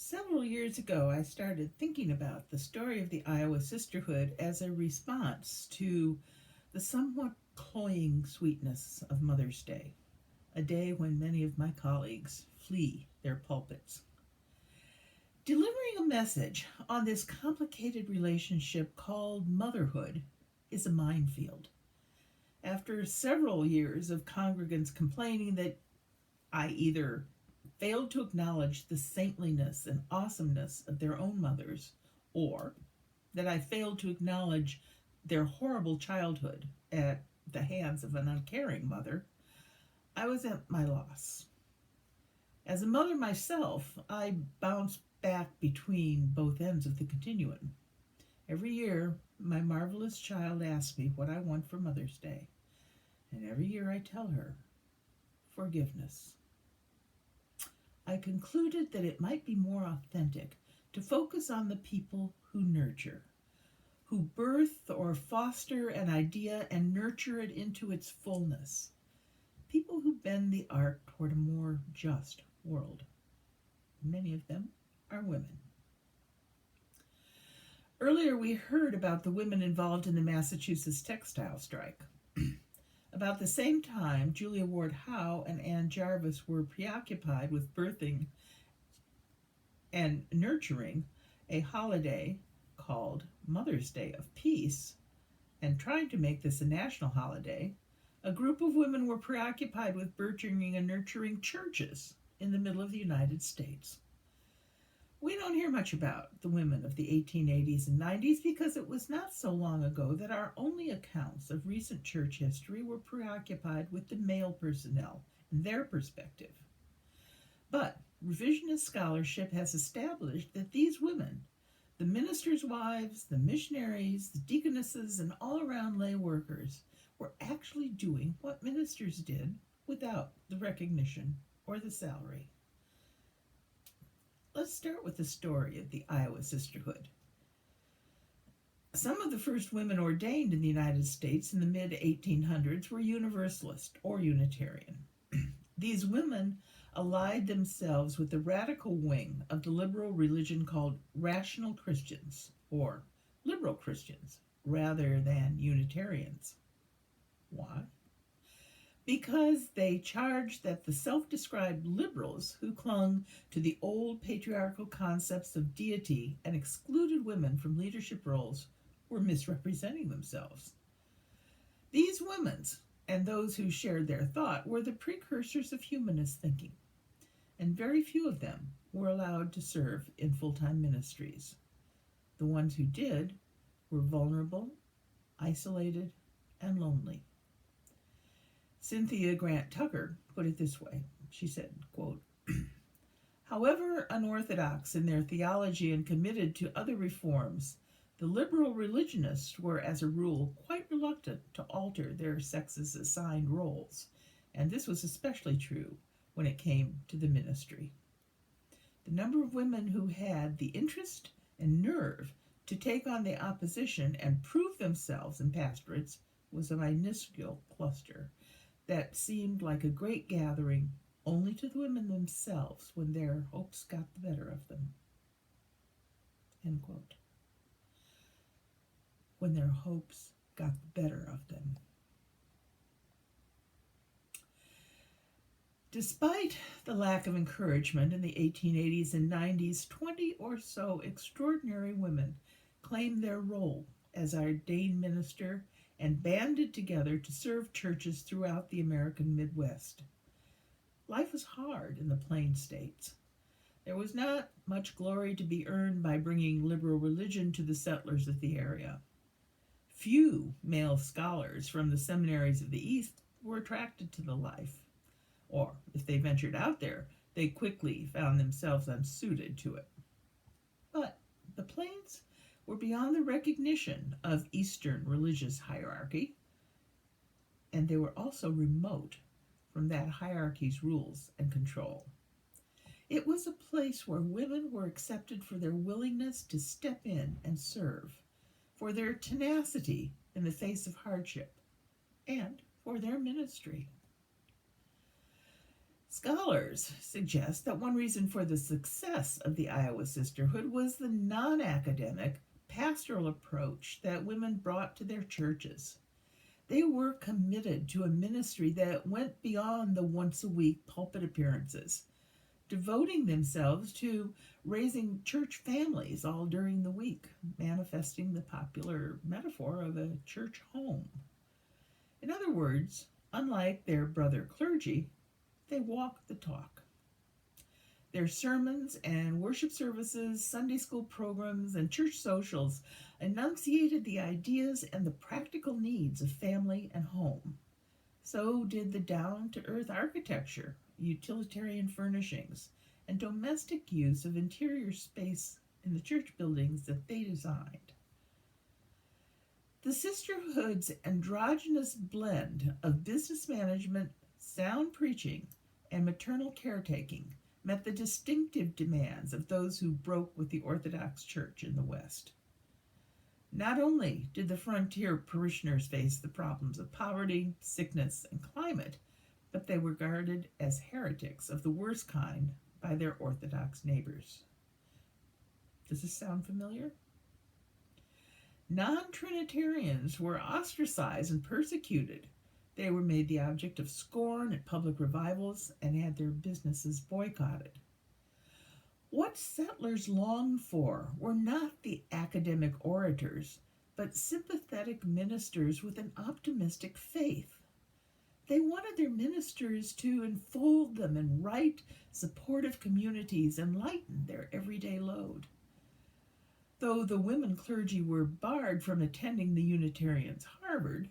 Several years ago, I started thinking about the story of the Iowa Sisterhood as a response to the somewhat cloying sweetness of Mother's Day, a day when many of my colleagues flee their pulpits. Delivering a message on this complicated relationship called motherhood is a minefield. After several years of congregants complaining that I either failed to acknowledge the saintliness and awesomeness of their own mothers, or that I failed to acknowledge their horrible childhood at the hands of an uncaring mother, I was at my loss. As a mother myself, I bounced back between both ends of the continuum. Every year, my marvelous child asks me what I want for Mother's Day, and every year I tell her forgiveness. I concluded that it might be more authentic to focus on the people who nurture, who birth or foster an idea and nurture it into its fullness, people who bend the arc toward a more just world. Many of them are women. Earlier, we heard about the women involved in the Massachusetts textile strike. About the same time, Julia Ward Howe and Anne Jarvis were preoccupied with birthing and nurturing a holiday called Mother's Day of Peace and trying to make this a national holiday. A group of women were preoccupied with birthing and nurturing churches in the middle of the United States. We don't hear much about the women of the 1880s and 90s because it was not so long ago that our only accounts of recent church history were preoccupied with the male personnel and their perspective. But revisionist scholarship has established that these women, the ministers' wives, the missionaries, the deaconesses, and all around lay workers, were actually doing what ministers did without the recognition or the salary. Let's start with the story of the Iowa Sisterhood. Some of the first women ordained in the United States in the mid 1800s were Universalist or Unitarian. These women allied themselves with the radical wing of the liberal religion called Rational Christians or Liberal Christians rather than Unitarians. Why? Because they charged that the self-described liberals who clung to the old patriarchal concepts of deity and excluded women from leadership roles were misrepresenting themselves. These women, and those who shared their thought, were the precursors of humanist thinking, and very few of them were allowed to serve in full-time ministries. The ones who did were vulnerable, isolated, and lonely. Cynthia Grant Tucker put it this way. She said, quote, however unorthodox in their theology and committed to other reforms, the liberal religionists were, as a rule, quite reluctant to alter their sex's assigned roles, and this was especially true when it came to the ministry. The number of women who had the interest and nerve to take on the opposition and prove themselves in pastorates was a minuscule cluster that seemed like a great gathering only to the women themselves when their hopes got the better of them. End quote. When their hopes got the better of them. Despite the lack of encouragement in the 1880s and 90s, 20 or so extraordinary women claimed their role as ordained minister and banded together to serve churches throughout the American Midwest. Life was hard in the Plain States. There was not much glory to be earned by bringing liberal religion to the settlers of the area. Few male scholars from the seminaries of the East were attracted to the life, or if they ventured out there, they quickly found themselves unsuited to it. But the Plains were beyond the recognition of Eastern religious hierarchy, and they were also remote from that hierarchy's rules and control. It was a place where women were accepted for their willingness to step in and serve, for their tenacity in the face of hardship, and for their ministry. Scholars suggest that one reason for the success of the Iowa Sisterhood was the non academic, pastoral approach that women brought to their churches. They were committed to a ministry that went beyond the once a week pulpit appearances, devoting themselves to raising church families all during the week, manifesting the popular metaphor of a church home. In other words, unlike their brother clergy, they walked the talk. Their sermons and worship services, Sunday school programs, and church socials enunciated the ideas and the practical needs of family and home. So did the down to earth architecture, utilitarian furnishings, and domestic use of interior space in the church buildings that they designed. The sisterhood's androgynous blend of business management, sound preaching, and maternal caretaking met the distinctive demands of those who broke with the Orthodox Church in the West. Not only did the frontier parishioners face the problems of poverty, sickness, and climate, but they were regarded as heretics of the worst kind by their Orthodox neighbors. Does this sound familiar? Non-Trinitarians were ostracized and persecuted. They were made the object of scorn at public revivals and had their businesses boycotted. What settlers longed for were not the academic orators, but sympathetic ministers with an optimistic faith. They wanted their ministers to enfold them in right, supportive communities and lighten their everyday load. Though the women clergy were barred from attending the Unitarians' Harvard,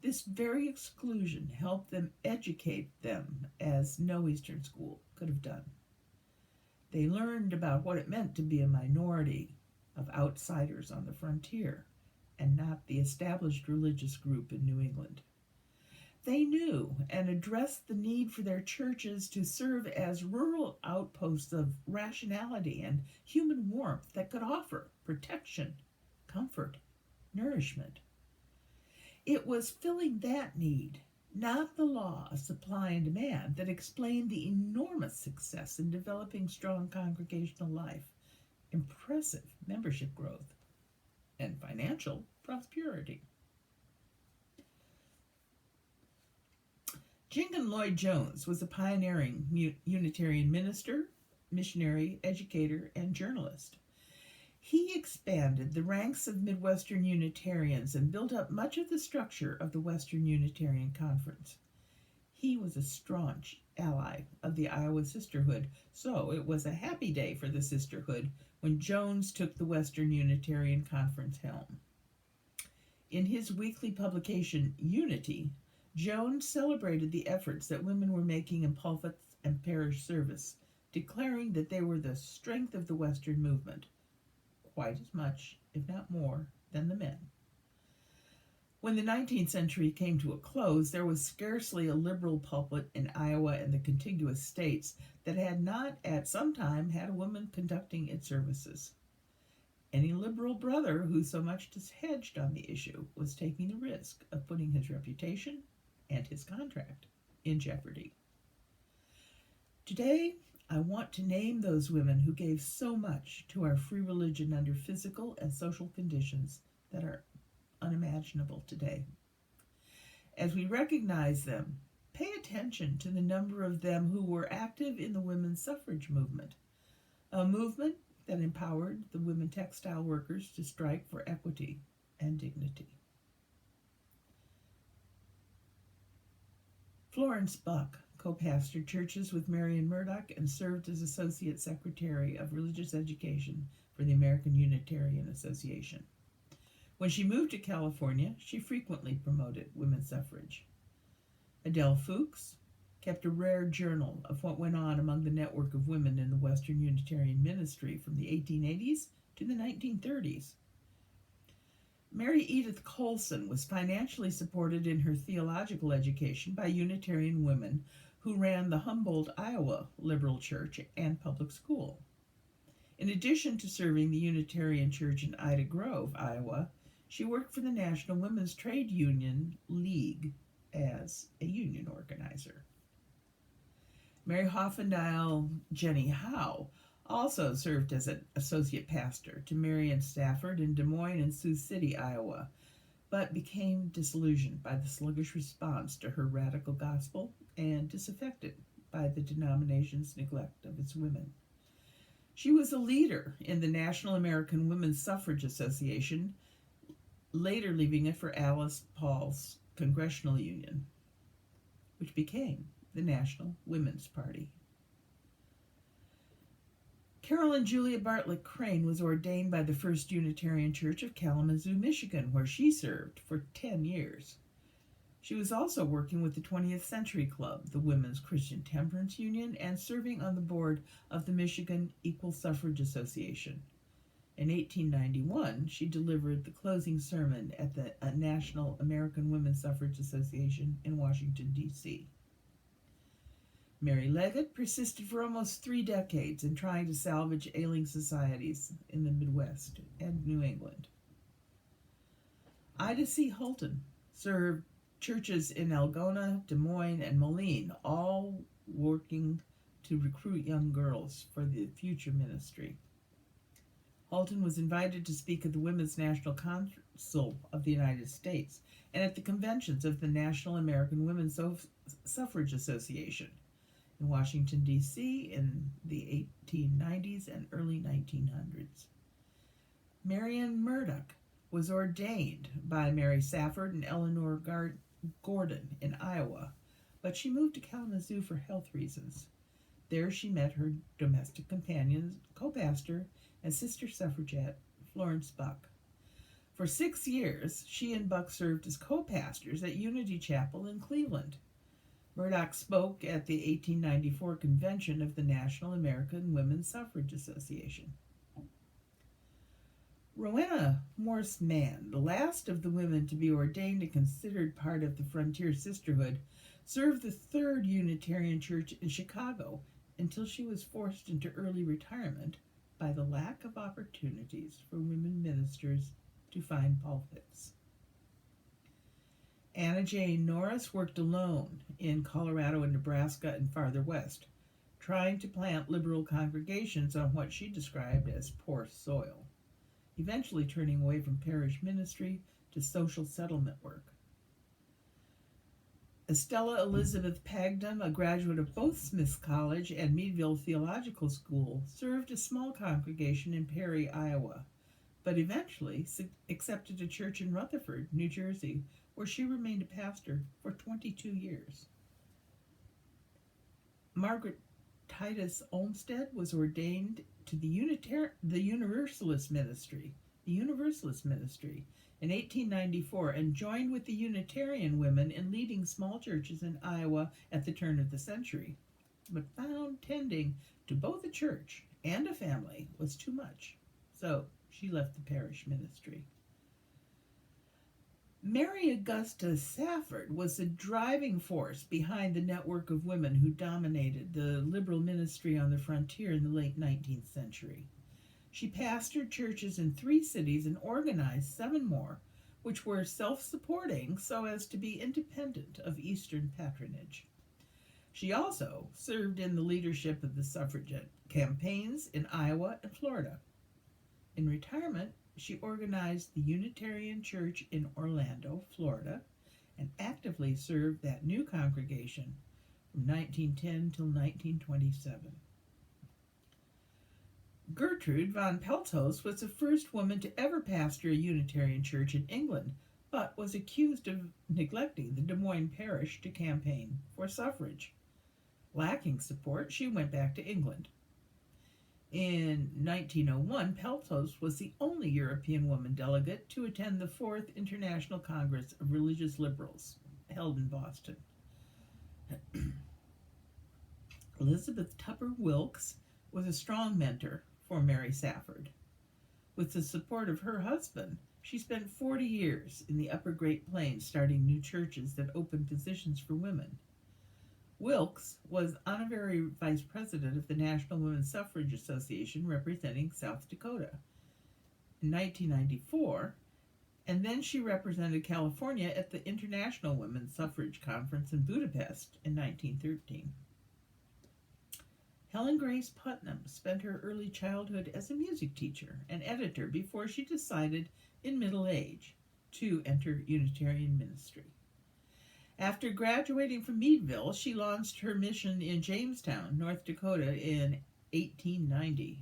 this very exclusion helped them educate them as no Eastern school could have done. They learned about what it meant to be a minority of outsiders on the frontier and not the established religious group in New England. They knew and addressed the need for their churches to serve as rural outposts of rationality and human warmth that could offer protection, comfort, nourishment. It was filling that need, not the law of supply and demand, that explained the enormous success in developing strong congregational life, impressive membership growth, and financial prosperity. Jingon Lloyd-Jones was a pioneering Unitarian minister, missionary, educator, and journalist. He expanded the ranks of Midwestern Unitarians and built up much of the structure of the Western Unitarian Conference. He was a staunch ally of the Iowa Sisterhood, so it was a happy day for the Sisterhood when Jones took the Western Unitarian Conference helm. In his weekly publication, Unity, Jones celebrated the efforts that women were making in pulpits and parish service, declaring that they were the strength of the Western movement, quite as much, if not more, than the men. When the 19th century came to a close, there was scarcely a liberal pulpit in Iowa and the contiguous states that had not at some time had a woman conducting its services. Any liberal brother who so much as hedged on the issue was taking the risk of putting his reputation and his contract in jeopardy. Today, I want to name those women who gave so much to our free religion under physical and social conditions that are unimaginable today. As we recognize them, pay attention to the number of them who were active in the women's suffrage movement, a movement that empowered the women textile workers to strike for equity and dignity. Florence Buck co-pastored churches with Marion Murdoch and served as Associate Secretary of Religious Education for the American Unitarian Association. When she moved to California, she frequently promoted women's suffrage. Adele Fuchs kept a rare journal of what went on among the network of women in the Western Unitarian ministry from the 1880s to the 1930s. Mary Edith Colson was financially supported in her theological education by Unitarian women who ran the Humboldt, Iowa Liberal Church and public school. In addition to serving the Unitarian Church in Ida Grove, Iowa, she worked for the National Women's Trade Union League as a union organizer. Mary Hoffendale Jenny Howe also served as an associate pastor to Marion Stafford in Des Moines and Sioux City, Iowa, but became disillusioned by the sluggish response to her radical gospel and disaffected by the denomination's neglect of its women. She was a leader in the National American Women's Suffrage Association, later leaving it for Alice Paul's Congressional Union, which became the National Women's Party. Carolyn Julia Bartlett Crane was ordained by the First Unitarian Church of Kalamazoo, Michigan, where she served for 10 years. She was also working with the 20th Century Club, the Women's Christian Temperance Union, and serving on the board of the Michigan Equal Suffrage Association. In 1891, she delivered the closing sermon at the National American Women's Suffrage Association in Washington, D.C. Mary Leggett persisted for almost 3 decades in trying to salvage ailing societies in the Midwest and New England. Ida C. Holton served churches in Algona, Des Moines, and Moline, all working to recruit young girls for the future ministry. Holton was invited to speak at the Women's National Council of the United States and at the conventions of the National American Women's Suffrage Association in Washington, D.C. in the 1890s and early 1900s. Marian Murdoch was ordained by Mary Safford and Eleanor Gordon in Iowa, but she moved to Kalamazoo for health reasons. There she met her domestic companion, co-pastor, and sister suffragette, Florence Buck. For 6 years, she and Buck served as co-pastors at Unity Chapel in Cleveland. Murdoch spoke at the 1894 convention of the National American Women's Suffrage Association. Rowena Morse Mann, the last of the women to be ordained and considered part of the Frontier Sisterhood, served the Third Unitarian Church in Chicago until she was forced into early retirement by the lack of opportunities for women ministers to find pulpits. Anna Jane Norris worked alone in Colorado and Nebraska and farther west, trying to plant liberal congregations on what she described as poor soil, eventually turning away from parish ministry to social settlement work. Estella Elizabeth Pagdam, a graduate of both Smith's College and Meadville Theological School, served a small congregation in Perry, Iowa, but eventually accepted a church in Rutherford, New Jersey, where she remained a pastor for 22 years. Margaret Titus Olmsted was ordained to the Universalist ministry in 1894 and joined with the Unitarian women in leading small churches in Iowa at the turn of the century, but found tending to both a church and a family was too much, so she left the parish ministry. Mary Augusta Safford was the driving force behind the network of women who dominated the liberal ministry on the frontier in the late 19th century. She pastored churches in 3 cities and organized 7 more, which were self-supporting so as to be independent of Eastern patronage. She also served in the leadership of the suffragette campaigns in Iowa and Florida. In retirement, she organized the Unitarian Church in Orlando, Florida, and actively served that new congregation from 1910 till 1927. Gertrude von Pelthoz was the first woman to ever pastor a Unitarian church in England, but was accused of neglecting the Des Moines parish to campaign for suffrage. Lacking support, she went back to England. In 1901, Pelthoz was the only European woman delegate to attend the 4th International Congress of Religious Liberals, held in Boston. Elizabeth Tupper Wilkes was a strong mentor for Mary Safford. With the support of her husband, she spent 40 years in the Upper Great Plains starting new churches that opened positions for women. Wilkes was honorary vice president of the National Women's Suffrage Association representing South Dakota in 1994, and then she represented California at the International Women's Suffrage Conference in Budapest in 1913. Helen Grace Putnam spent her early childhood as a music teacher and editor before she decided, in middle age, to enter Unitarian ministry. After graduating from Meadville, she launched her mission in Jamestown, North Dakota in 1890.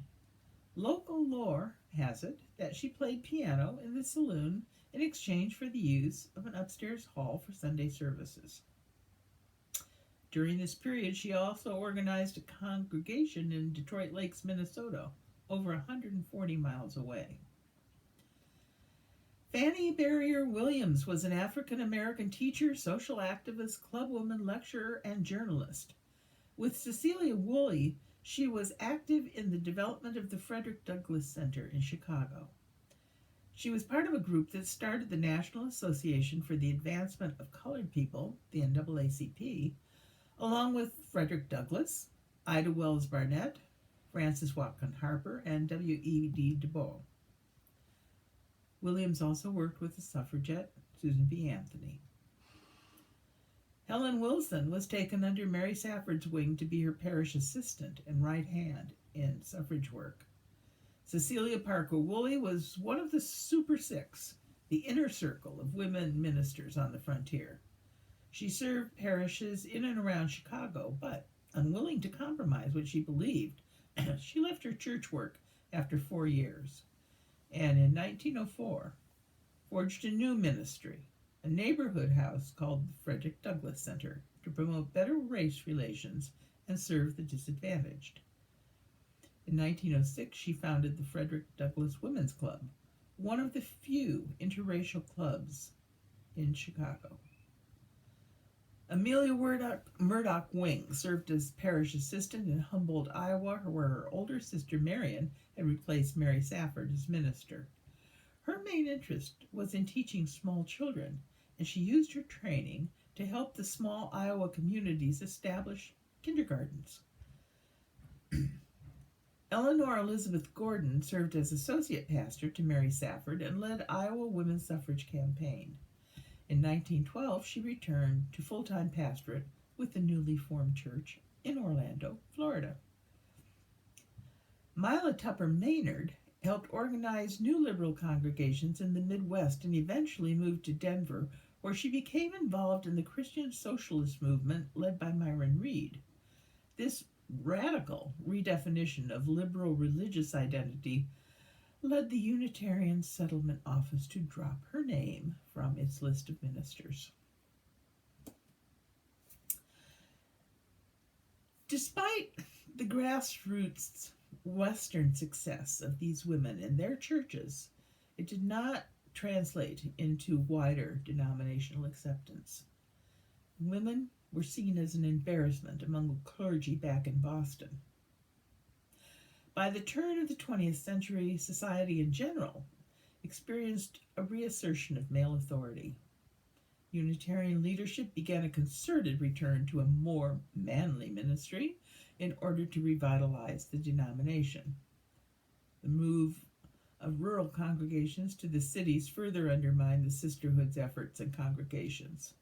Local lore has it that she played piano in the saloon in exchange for the use of an upstairs hall for Sunday services. During this period, she also organized a congregation in Detroit Lakes, Minnesota, over 140 miles away. Fannie Barrier Williams was an African American teacher, social activist, clubwoman, lecturer, and journalist. With Cecilia Woolley, she was active in the development of the Frederick Douglass Center in Chicago. She was part of a group that started the National Association for the Advancement of Colored People, the NAACP, along with Frederick Douglass, Ida Wells Barnett, Francis Watson Harper, and W.E.B. Du Bois. Williams also worked with the suffragette Susan B. Anthony. Helen Wilson was taken under Mary Safford's wing to be her parish assistant and right hand in suffrage work. Cecilia Parker Woolley was one of the Super Six, the inner circle of women ministers on the frontier. She served parishes in and around Chicago, but unwilling to compromise what she believed, she left her church work after 4 years, and in 1904 forged a new ministry, a neighborhood house called the Frederick Douglass Center, to promote better race relations and serve the disadvantaged. In 1906, she founded the Frederick Douglass Women's Club, one of the few interracial clubs in Chicago. Amelia Murdoch Wing served as parish assistant in Humboldt, Iowa, where her older sister Marion had replaced Mary Safford as minister. Her main interest was in teaching small children, and she used her training to help the small Iowa communities establish kindergartens. Eleanor Elizabeth Gordon served as associate pastor to Mary Safford and led Iowa women's suffrage campaign. In 1912, she returned to full-time pastorate with the newly formed church in Orlando, Florida. Mila Tupper Maynard helped organize new liberal congregations in the Midwest and eventually moved to Denver, where she became involved in the Christian socialist movement led by Myron Reed. This radical redefinition of liberal religious identity led the Unitarian Settlement Office to drop her name from its list of ministers. Despite the grassroots Western success of these women and their churches, it did not translate into wider denominational acceptance. Women were seen as an embarrassment among the clergy back in Boston. By the turn of the 20th century, society in general experienced a reassertion of male authority. Unitarian leadership began a concerted return to a more manly ministry in order to revitalize the denomination. The move of rural congregations to the cities further undermined the sisterhood's efforts and congregations.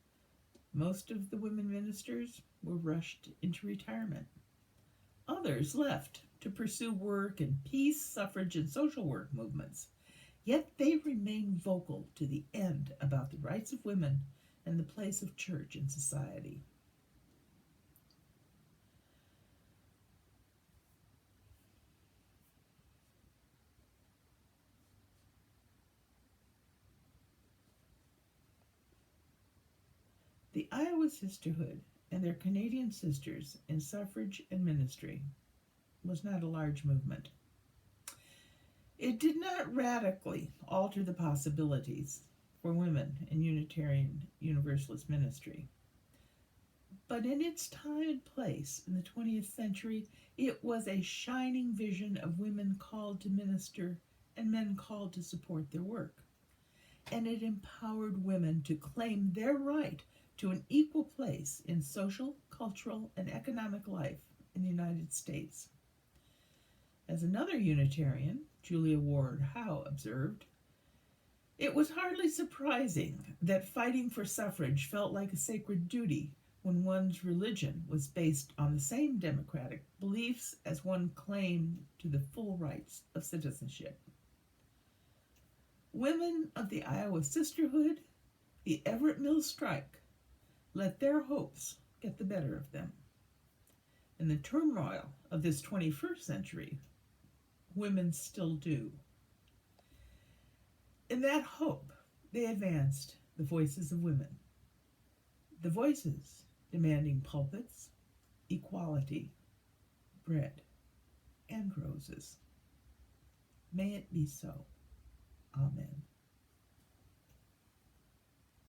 Most of the women ministers were rushed into retirement. Others left to pursue work in peace, suffrage, and social work movements. Yet they remained vocal to the end about the rights of women and the place of church in society. The Iowa Sisterhood and their Canadian sisters in suffrage and ministry was not a large movement. It did not radically alter the possibilities for women in Unitarian Universalist ministry. But in its time and place in the 20th century, it was a shining vision of women called to minister and men called to support their work. And it empowered women to claim their right to an equal place in social, cultural, and economic life in the United States. As another Unitarian, Julia Ward Howe, observed, it was hardly surprising that fighting for suffrage felt like a sacred duty when one's religion was based on the same democratic beliefs as one claim to the full rights of citizenship. Women of the Iowa Sisterhood, the Everett Mill strike, let their hopes get the better of them. In the turmoil of this 21st century, women still do. In that hope, they advanced the voices of women, the voices demanding pulpits, equality, bread, and roses. May it be so. Amen.